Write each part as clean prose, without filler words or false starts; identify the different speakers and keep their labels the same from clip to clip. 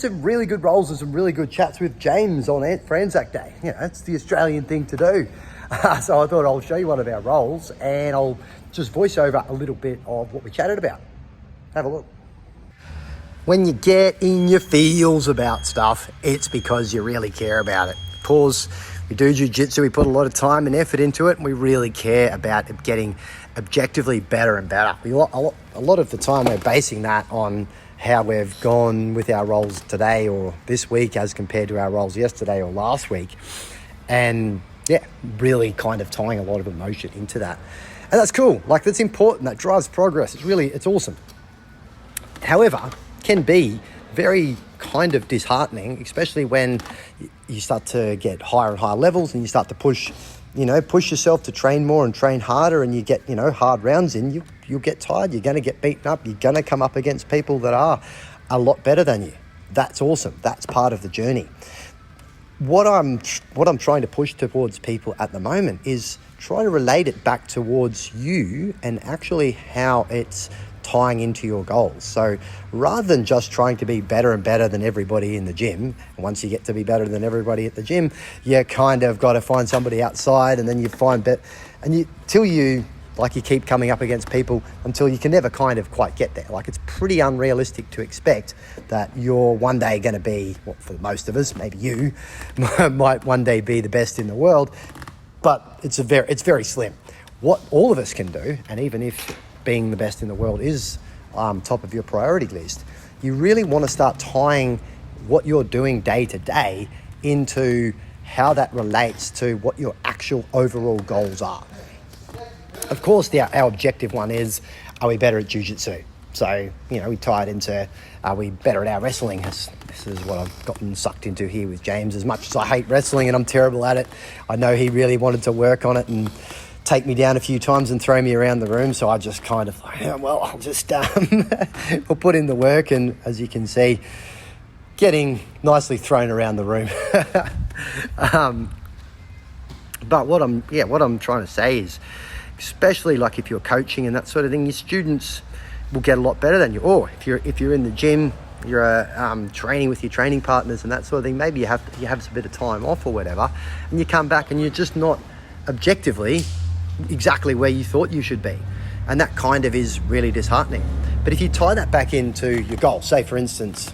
Speaker 1: some really good rolls and some really good chats with James on for Anzac Day. You know, it's the Australian thing to do. So I thought I'll show you one of our rolls and I'll just voice over a little bit of what we chatted about. Have a look. When you get in your feels about stuff, it's because you really care about it. Pause. We do jiu-jitsu, we put a lot of time and effort into it, and we really care about getting objectively better and better. A lot of the time we're basing that on how we've gone with our rolls today or this week as compared to our rolls yesterday or last week. And yeah, really kind of tying a lot of emotion into that. And that's cool. Like, that's important. That drives progress. It's awesome. However, can be very kind of disheartening, especially when you start to get higher and higher levels and you start to push yourself to train more and train harder, and you get, hard rounds in, you'll get tired, you're going to get beaten up, you're going to come up against people that are a lot better than you. That's awesome. That's part of the journey. What I'm trying to push towards people at the moment is try to relate it back towards you and actually how it's tying into your goals. So rather than just trying to be better and better than everybody in the gym, once you get to be better than everybody at the gym, you kind of got to find somebody outside, and then you find you keep coming up against people until you can never kind of quite get there. Like, it's pretty unrealistic to expect that you're one day going to be, well, for most of us, maybe you might one day be the best in the world, but it's very slim. What all of us can do, and even if being the best in the world is top of your priority list, you really want to start tying what you're doing day to day into how that relates to what your actual overall goals are. Of course, our objective one is, are we better at jiu-jitsu? So, we tie it into, are we better at our wrestling? This is what I've gotten sucked into here with James. As much as I hate wrestling and I'm terrible at it, I know he really wanted to work on it and take me down a few times and throw me around the room. So I just kind of I'll just we'll put in the work, and as you can see, getting nicely thrown around the room. But what I'm trying to say is, especially like if you're coaching and that sort of thing, your students will get a lot better than you. Or if you're in the gym, you're training with your training partners and that sort of thing, maybe you have a bit of time off or whatever, and you come back and you're just not objectively exactly where you thought you should be, and that kind of is really disheartening. But if you tie that back into your goal, say for instance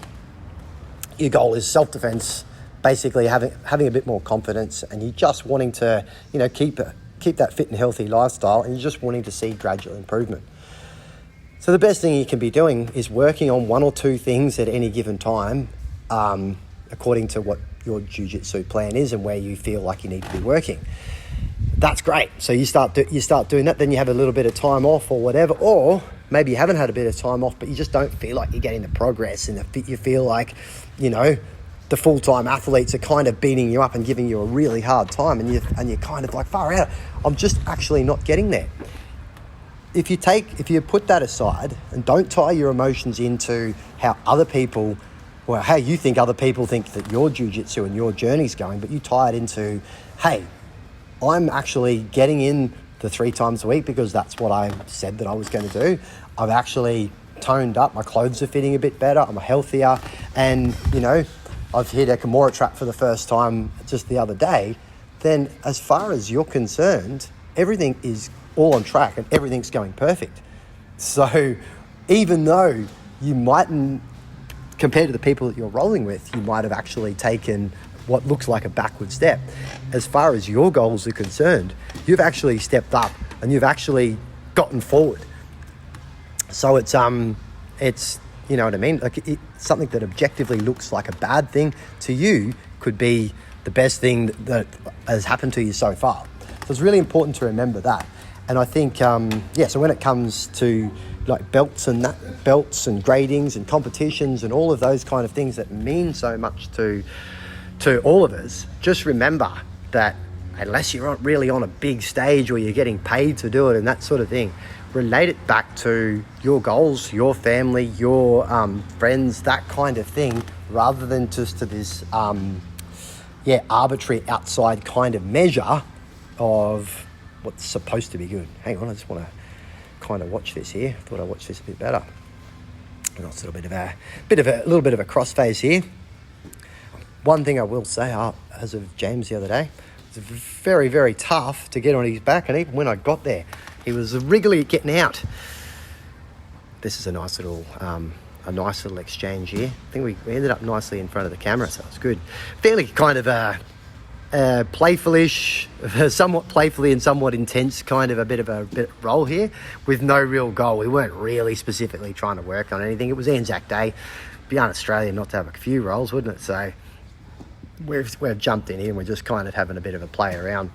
Speaker 1: your goal is self-defense, basically having a bit more confidence, and you're just wanting to keep that fit and healthy lifestyle, and you're just wanting to see gradual improvement. So the best thing you can be doing is working on one or two things at any given time, according to what your jiu-jitsu plan is and where you feel like you need to be working. That's great. So you start doing that, then you have a little bit of time off or whatever, or maybe you haven't had a bit of time off, but you just don't feel like you're getting the progress, and you feel like, the full-time athletes are kind of beating you up and giving you a really hard time, and you're kind of like, far out, I'm just actually not getting there. If you put that aside and don't tie your emotions into how you think other people think that your jiu-jitsu and your journey's going, but you tie it into, hey, I'm actually getting in the 3 times a week because that's what I said that I was going to do. I've actually toned up. My clothes are fitting a bit better. I'm healthier. And, I've hit a Kimura trap for the first time just the other day. Then as far as you're concerned, everything is all on track and everything's going perfect. So even though you mightn't, compared to the people that you're rolling with, you might have actually taken what looks like a backward step, as far as your goals are concerned, you've actually stepped up and you've actually gotten forward. So it's you know what I mean? Like, something that objectively looks like a bad thing to you could be the best thing that has happened to you so far. So it's really important to remember that. And I think, so when it comes to like belts and gradings and competitions and all of those kind of things that mean so much to all of us, just remember that unless you're really on a big stage or you're getting paid to do it and that sort of thing, relate it back to your goals, your family, your friends, that kind of thing, rather than just to this arbitrary outside kind of measure of what's supposed to be good. Hang on, I just want to kind of watch this here. I thought I'd watch this a bit better. A little bit of a crossface here. One thing I will say, as of James the other day, it was very, very tough to get on his back, and even when I got there, he was wriggly at getting out. This is a nice little exchange here. I think we ended up nicely in front of the camera, so it was good. Fairly kind of playful-ish, somewhat playfully and somewhat intense, kind of a bit of role here with no real goal. We weren't really specifically trying to work on anything. It was Anzac Day. It'd be un-Australian not to have a few roles, wouldn't it? So we've jumped in here and we're just kind of having a bit of a play around.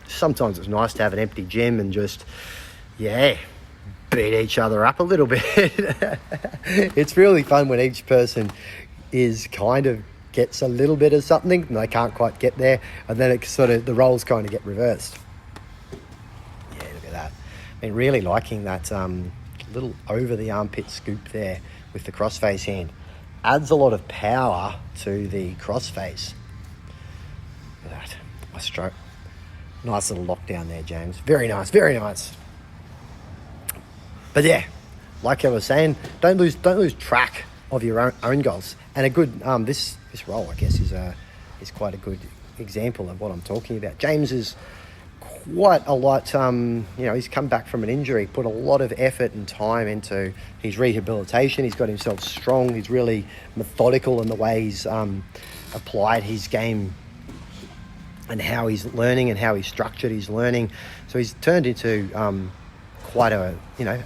Speaker 1: Sometimes it's nice to have an empty gym and just, beat each other up a little bit. It's really fun when each person is kind of gets a little bit of something and they can't quite get there, and then it sort of, the roles kind of get reversed. Yeah, look at that. I mean, really liking that little over the armpit scoop there with the crossface hand. Adds a lot of power to the crossface. Look at that. My stroke. Nice little lockdown there, James. Very nice, very nice. But yeah, like I was saying, don't lose track of your own goals. And a good this role, I guess, is quite a good example of what I'm talking about. James is quite a lot. He's come back from an injury, put a lot of effort and time into his rehabilitation. He's got himself strong. He's really methodical in the way he's applied his game and how he's learning and how he's structured his learning. So he's turned into quite a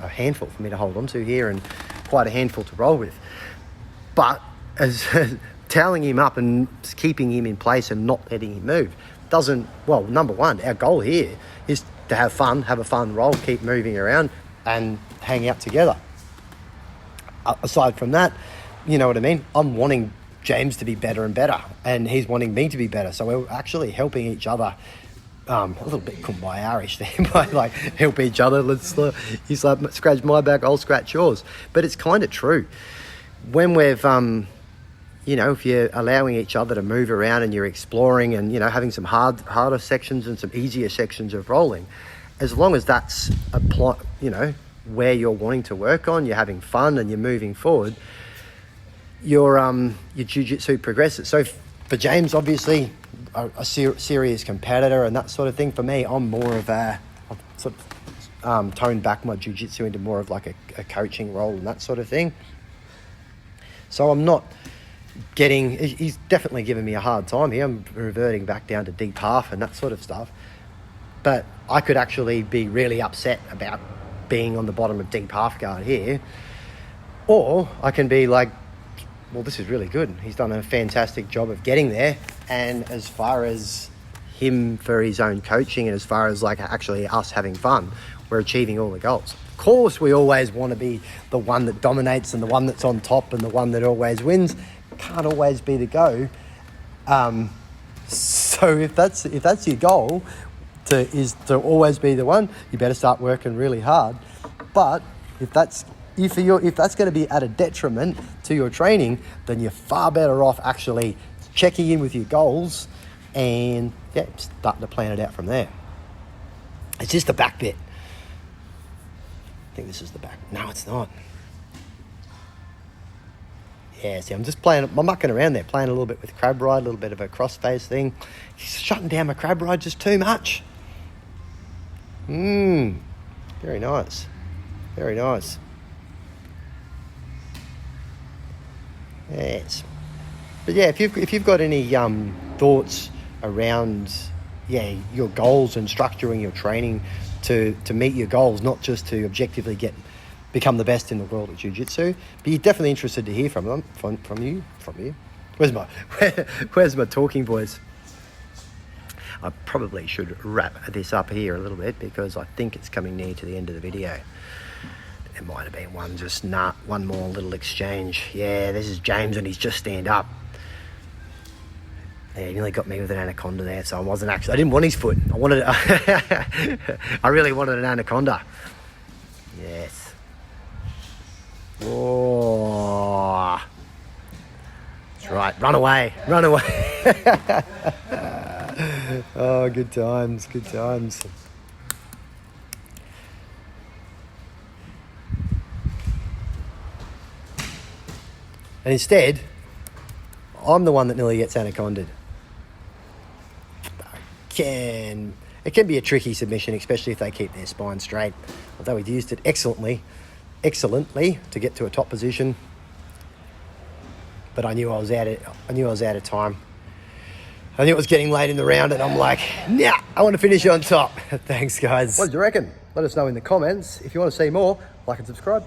Speaker 1: handful for me to hold on to here, and quite a handful to roll with. But as toweling him up and keeping him in place and not letting him move number one, our goal here is to have a fun role, keep moving around and hang out together. Aside from that, you know what I mean? I'm wanting James to be better and better, and he's wanting me to be better. So we're actually helping each other. A little bit kumbaya-ish there, by like help each other. He's like, scratch my back, I'll scratch yours. But it's kind of true. When we've, if you're allowing each other to move around and you're exploring and, having some harder sections and some easier sections of rolling, as long as that's where you're wanting to work on, you're having fun and you're moving forward, your jiu-jitsu progresses. So for James, obviously, a serious competitor and that sort of thing. For me, I'm more of I've sort of toned back my jiu-jitsu into more of like a coaching role and that sort of thing. So I'm not he's definitely giving me a hard time here. I'm reverting back down to deep half and that sort of stuff. But I could actually be really upset about being on the bottom of deep half guard here. Or I can be like, well, this is really good. He's done a fantastic job of getting there. And as far as him for his own coaching and as far as like actually us having fun, we're achieving all the goals. Of course, we always want to be the one that dominates and the one that's on top and the one that always wins. Can't always be the go. So if that's your goal, is to always be the one, you better start working really hard. But if that's going to be at a detriment to your training, then you're far better off actually checking in with your goals and starting to plan it out from there. It's just the back bit. I think this is the back. No, it's not. Yeah, see, I'm mucking around there, playing a little bit with crab ride, a little bit of a crossface thing. He's shutting down my crab ride just too much. Very nice. Very nice. Yes. But yeah, if you've got any thoughts around your goals and structuring your training to meet your goals, not just to objectively become the best in the world at jiu-jitsu, but you're definitely interested to hear from you. Where's my talking voice? I probably should wrap this up here a little bit because I think it's coming near to the end of the video. There might have been one more little exchange. Yeah, this is James and he's just stand up. Yeah, he nearly got me with an anaconda there, so I didn't want his foot. I really wanted an anaconda. Yes. Oh. That's right, run away. Oh, good times. And instead, I'm the one that nearly gets anaconded. It can be a tricky submission, especially if they keep their spine straight. Although he'd used it excellently to get to a top position. But I knew I was out of time. I knew it was getting late in the round, and I'm like, nah, I want to finish on top. Thanks, guys. What did you reckon? Let us know in the comments. If you want to see more, like and subscribe.